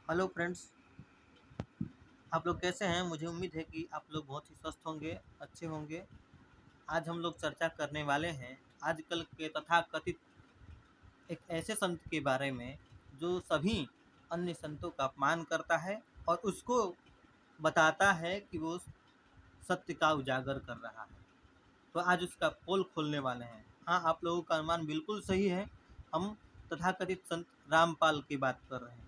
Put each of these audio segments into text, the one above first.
Hello friends, आप लोग कैसे हैं? मुझे उम्मीद है कि आप लोग बहुत ही स्वस्थ होंगे, अच्छे होंगे। आज हम लोग चर्चा करने वाले हैं आजकल के तथाकथित एक ऐसे संत के बारे में जो सभी अन्य संतों का अपमान करता है और उसको बताता है कि वो सत्य का उजागर कर रहा है। तो आज उसका पोल खोलने वाले हैं। हाँ, आप लोगों का अनुमान बिल्कुल सही है। हम तथाकथित संत रामपाल की बात कर रहे हैं,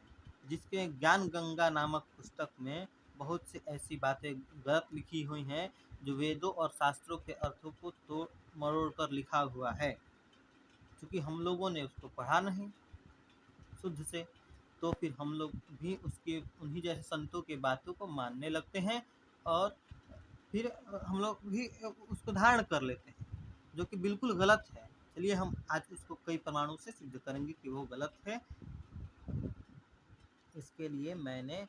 जिसके ज्ञान गंगा नामक पुस्तक में बहुत सी ऐसी बातें गलत लिखी हुई हैं जो वेदों और शास्त्रों के अर्थों को तोड़ मरोड़ कर लिखा हुआ है। क्योंकि हम लोगों ने उसको पढ़ा नहीं शुद्ध से, तो फिर हम लोग भी उसके उन्हीं जैसे संतों के बातों को मानने लगते हैं और फिर हम लोग भी उसको धारण कर लेते हैं, जो कि बिल्कुल गलत है। चलिए हम आज उसको कई प्रमाणों से सिद्ध करेंगे कि वो गलत है। इसके लिए मैंने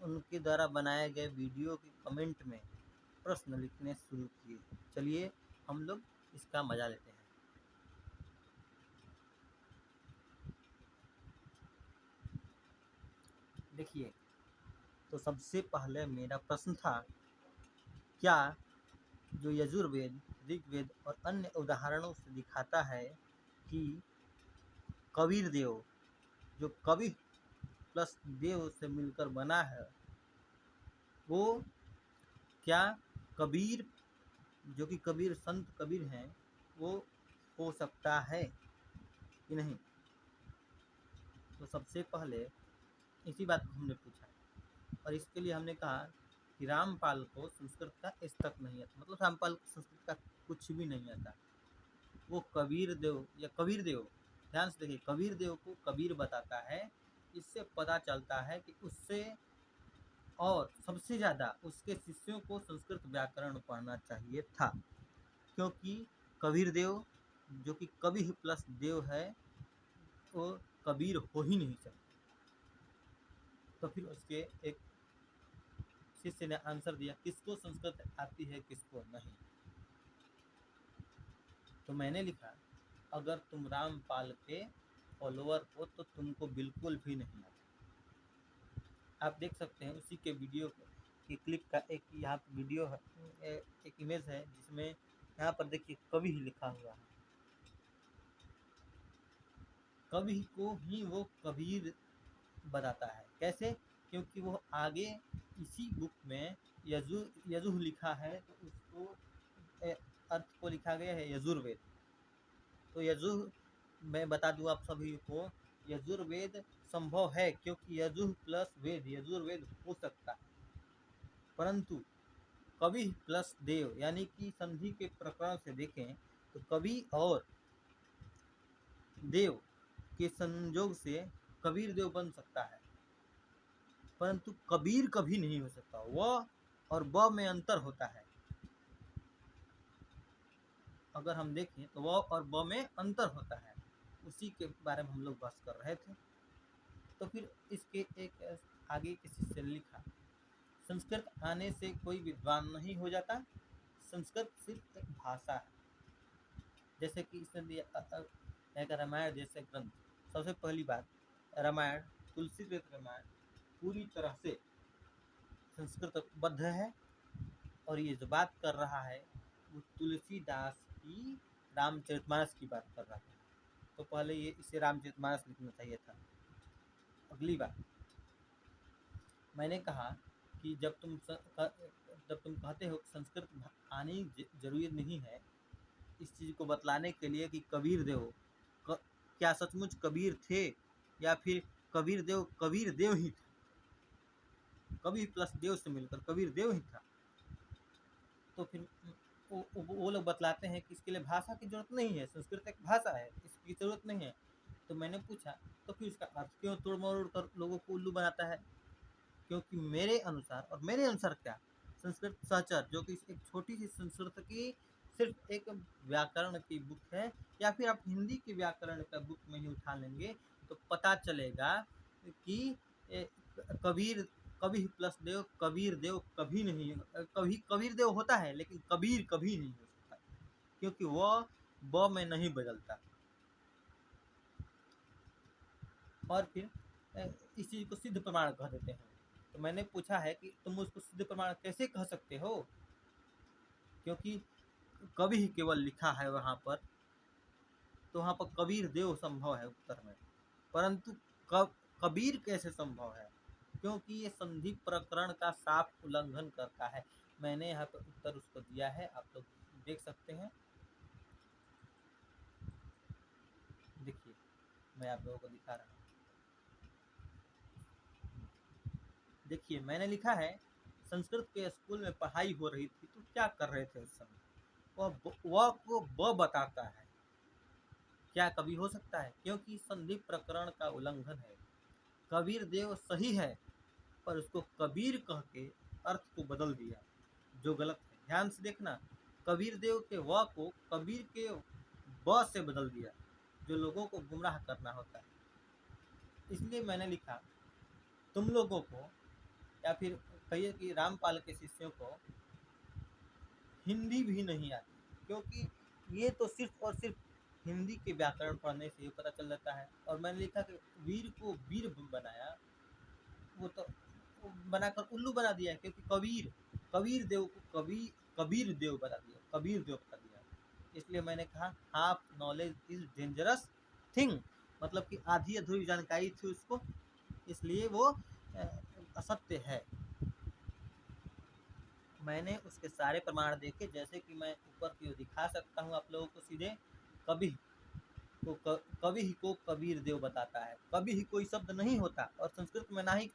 उनके द्वारा बनाए गए वीडियो के कमेंट में प्रश्न लिखने शुरू किए। चलिए हम लोग इसका मजा लेते हैं। देखिए, तो सबसे पहले मेरा प्रश्न था, क्या जो यजुर्वेद, ऋग्वेद और अन्य उदाहरणों से दिखाता है कि कबीर देव, जो कवि प्लस देव से मिलकर बना है, वो क्या कबीर, जो कि कबीर संत कबीर हैं, वो हो सकता है कि नहीं? तो सबसे पहले इसी बात को हमने पूछा और इसके लिए हमने कहा कि रामपाल को संस्कृत का इस तक नहीं आता, मतलब रामपाल को संस्कृत का कुछ भी नहीं आता। वो कबीर देव या कबीर देव, ध्यान से देखिए, कबीर देव को कबीर बताता है। इससे पता चलता है कि उससे और सबसे ज़्यादा उसके शिष्यों को संस्कृत व्याकरण पढ़ना चाहिए था, क्योंकि कबीर देव, जो कि कवि प्लस देव है, वो कबीर हो ही नहीं सकते। तो फिर उसके एक शिष्य ने आंसर दिया, किसको संस्कृत आती है किसको नहीं। तो मैंने लिखा, अगर तुम रामपाल के फॉलोअर हो तो तुमको बिल्कुल भी नहीं आता। आप देख सकते हैं उसी के वीडियो की क्लिप का एक यहाँ पर वीडियो है, एक इमेज है, जिसमें यहाँ पर देखिए कवि ही लिखा हुआ है। कवि को ही वो कबीर बताता है। कैसे? क्योंकि वो आगे इसी बुक में यजुः लिखा है, तो उसको अर्थ को लिखा गया है यजुर्वेद। तो यजुः, मैं बता दूं आप सभी को, यजुर्वेद संभव है क्योंकि यजुः प्लस वेद यजुर्वेद हो सकता है, परंतु कवि प्लस देव यानी कि संधि के प्रकरण से देखें तो कवि और देव के संयोग से कबीर देव बन सकता है, परंतु कबीर कभी नहीं हो सकता। व और ब में अंतर होता है। अगर हम देखें तो व और ब में अंतर होता है, उसी के बारे में हम लोग बात कर रहे थे। तो फिर इसके एक आगे किसी से लिखा, संस्कृत आने से कोई विद्वान नहीं हो जाता, संस्कृत सिर्फ एक भाषा है। जैसे कि इसने दिया एक रामायण जैसे ग्रंथ। सबसे पहली बात, रामायण, तुलसीकृत रामायण पूरी तरह से संस्कृतबद्ध है, और ये जो बात कर रहा है वो तुलसीदास की रामचरितमानस की बात कर रहा है। तो पहले ये इसे रामचरितमानस लिखना चाहिए था। अगली बात, मैंने कहा कि जब तुम कहते हो संस्कृत आनी जरूरी नहीं है, इस चीज़ को बतलाने के लिए कि कबीर देव क्या सचमुच कबीर थे या फिर कबीर देव ही था, कवि प्लस देव से मिलकर कबीर देव ही था। तो फिर वो लोग बतलाते हैं कि इसके लिए भाषा की जरूरत नहीं है, संस्कृत एक भाषा है, इसकी जरूरत नहीं है। तो मैंने पूछा, तो फिर इसका अर्थ क्यों तोड़ मरोड़ कर लोगों को उल्लू बनाता है? क्योंकि मेरे अनुसार क्या, संस्कृत सहचर, जो कि एक छोटी सी संस्कृत की सिर्फ एक व्याकरण की बुक है, या फिर आप हिंदी के व्याकरण का बुक में ही उठा लेंगे तो पता चलेगा कि कबीर, कवि प्लस देव, कबीर देव कभी नहीं, कभी कबीर देव होता है लेकिन कबीर कभी नहीं हो सकता, क्योंकि वह ब में नहीं बदलता। और फिर इस चीज़ को सिद्ध प्रमाण कह देते हैं। तो मैंने पूछा है कि तुम उसको सिद्ध प्रमाण कैसे कह सकते हो, क्योंकि कवि ही केवल लिखा है वहाँ पर, तो वहाँ पर कबीर देव संभव है उत्तर में, परंतु कबीर कैसे संभव है, क्योंकि ये संधि प्रकरण का साफ उल्लंघन करता है। मैंने यहाँ पर उत्तर उसको दिया है, आप लोग देख सकते हैं। देखिए, मैं आप लोगों को दिखा रहा हूँ। देखिए, मैंने लिखा है, संस्कृत के स्कूल में पढ़ाई हो रही थी तो क्या कर रहे थे उस समय, वह को ब बताता है। क्या कवि हो सकता है, क्योंकि संधि प्रकरण का उल्लंघन है। कबीर देव सही है, पर उसको कबीर कह के अर्थ को बदल दिया, जो गलत है। ध्यान से देखना, कबीर देव के व को कबीर के ब से बदल दिया, जो लोगों को गुमराह करना होता है। इसलिए मैंने लिखा, तुम लोगों को, या फिर कहिए कि रामपाल के शिष्यों को हिंदी भी नहीं आती, क्योंकि ये तो सिर्फ और सिर्फ हिंदी के व्याकरण पढ़ने से ये पता चल जाता है। और मैंने लिखा कि वीर को वीर बनाया, वो तो बनाकर उल्लू बना दिया है, क्योंकि कबीर देव को कबीर देव बता दिया, कबीर देव बता दिया। इसलिए मैंने कहा half knowledge is dangerous thing, मतलब कि आधी अधूरी जानकारी थी उसको, इसलिए वो असत्य है। मैंने उसके सारे प्रमाण देखे, जैसे कि मैं ऊपर की ओर दिखा सकता हूँ आप लोगों को सीधे। कवि कवि ही को कबीर देव बताता है। कवि ही कोई शब्द नहीं होता, और संस्कृत में ना ही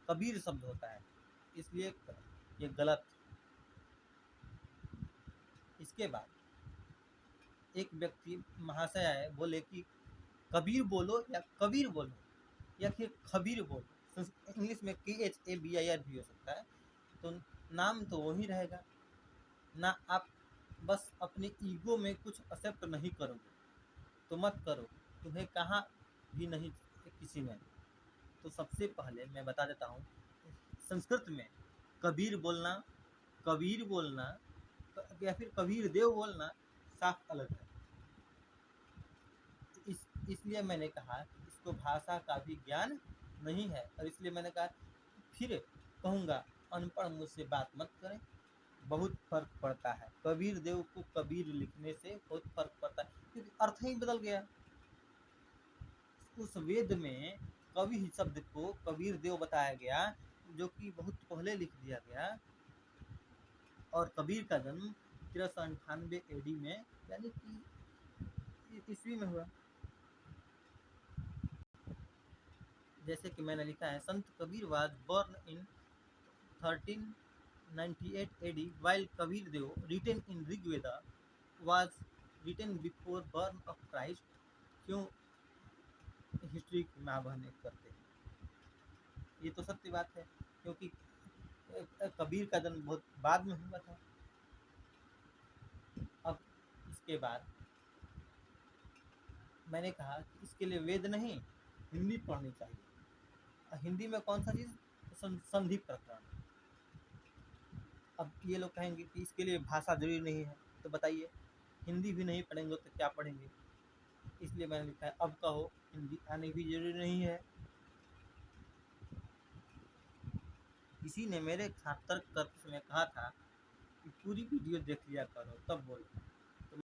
कबीर शब्द होता है, इसलिए ये गलत। इसके बाद एक व्यक्ति महाशय आए, बोले कि कबीर बोलो या कबीर बोलो या फिर खबीर बोलो। इंग्लिश में KHABIR भी हो सकता है, तो नाम तो वही रहेगा ना। आप बस अपनी ईगो में कुछ एक्सेप्ट नहीं करोगे तो मत करो, तुम्हें कहाँ भी नहीं किसी ने। तो सबसे पहले मैं बता देता हूँ, संस्कृत में कबीर बोलना या फिर कबीर देव बोलना साफ अलग है। इसलिए मैंने कहा कि इसको भाषा का भी ज्ञान नहीं है, और इसलिए मैंने कहा, फिर कहूँगा, अनपढ़ मुझसे बात मत करें। बहुत फर्क पड़ता है, कबीर देव को कबीर लिखने से बहुत फर्क पड़ता है, क्योंकि अर्थ ही बदल गया। उस वेद में कवि शब्द को कबीर देव बताया गया, जो कि बहुत पहले लिख दिया गया, और कबीर का जन्म 1398 AD में, यानी कि ईस्वी में हुआ। जैसे कि मैंने लिखा है, संत Kabir was born in 1398 AD, while Kabir Dev, written in Rig Veda, was written before birth of Christ। क्यों हिस्ट्री की माँ बहने करते हैं, ये तो सत्य बात है, क्योंकि कबीर का जन्म बहुत बाद में हुआ था। अब इसके बाद मैंने कहा कि इसके लिए वेद नहीं, हिंदी पढ़नी चाहिए। हिंदी में कौन सा चीज़, संधि प्रकरण। अब ये लोग कहेंगे कि इसके लिए भाषा जरूरी नहीं है, तो बताइए, हिंदी भी नहीं पढ़ेंगे तो क्या पढ़ेंगे। इसलिए मैंने लिखा है, अब कहो हिंदी आने भी जरूरी नहीं है। किसी ने मेरे साथ तर्क करते समय कहा था कि पूरी वीडियो देख लिया करो तब बोलो।